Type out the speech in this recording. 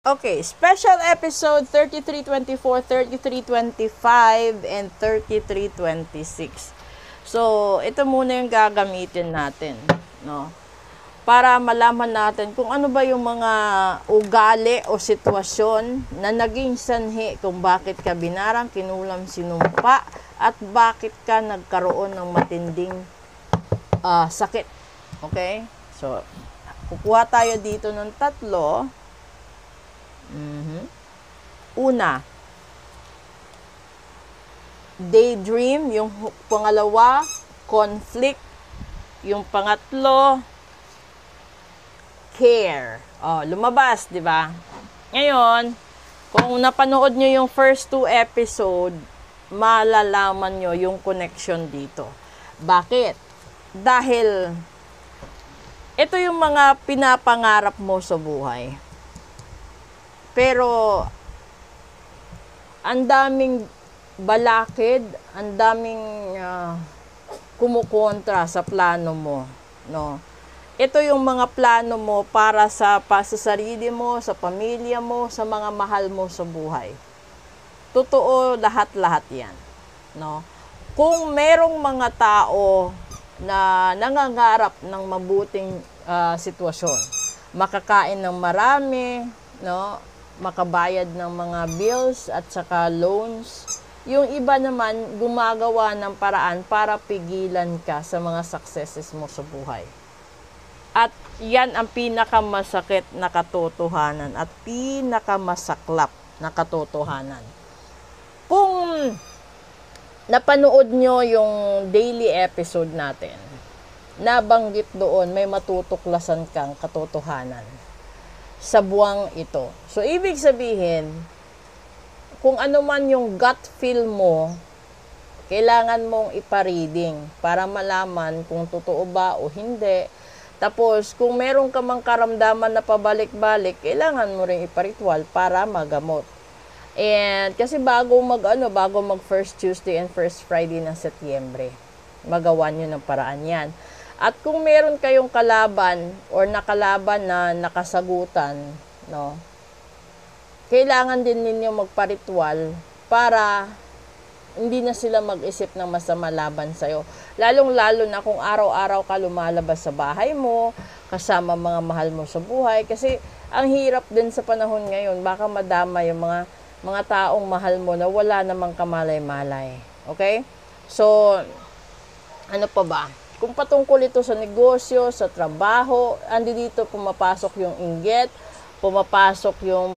Okay, special episode 3324, 3325, and 3326. So, ito muna yung gagamitin natin, no? Para malaman natin kung ano ba yung mga ugali o sitwasyon na naging sanhi kung bakit ka binarang, kinulam, sinumpa, at bakit ka nagkaroon ng matinding sakit. Okay? So, kukuha tayo dito ng tatlo. Una, daydream. Yung pangalawa, conflict. Yung pangatlo, care. Lumabas, di ba? Ngayon, kung napanood nyo yung first 2 episode, malalaman nyo yung connection dito. Bakit? Dahil ito yung mga pinapangarap mo sa buhay. Pero ang daming balakid, ang daming kumukontra sa plano mo, no? Ito yung mga plano mo para sa sarili mo, sa pamilya mo, sa mga mahal mo sa buhay. Totoo lahat-lahat 'yan, no? Kung merong mga tao na nangangarap ng mabuting sitwasyon, makakain ng marami, no? Makabayad ng mga bills at saka loans. Yung iba naman gumagawa ng paraan para pigilan ka sa mga successes mo sa buhay. At yan ang pinakamasakit na katotohanan at pinakamasaklap na katotohanan. Kung napanood nyo yung daily episode natin, nabanggit doon may matutuklasan kang katotohanan sa buwang ito. So, ibig sabihin, kung ano man yung gut feel mo, kailangan mong ipa-reading para malaman kung totoo ba o hindi. Tapos, kung meron ka mang karamdaman na pabalik-balik, kailangan mo rin iparitual para magamot. And kasi bago mag first Tuesday and first Friday ng Setyembre, magawa nyo ng paraan yan. At kung meron kayong kalaban or nakalaban na nakasagutan, no, kailangan din ninyo magparitual para hindi na sila mag-isip ng masama laban sa'yo. Lalong-lalo na kung araw-araw ka lumalabas sa bahay mo, kasama mga mahal mo sa buhay. Kasi ang hirap din sa panahon ngayon, baka madama yung mga taong mahal mo na wala namang kamalay-malay. Okay? So, ano pa ba? Kung patungkol ito sa negosyo, sa trabaho, andi dito pumapasok yung inggit, pumapasok yung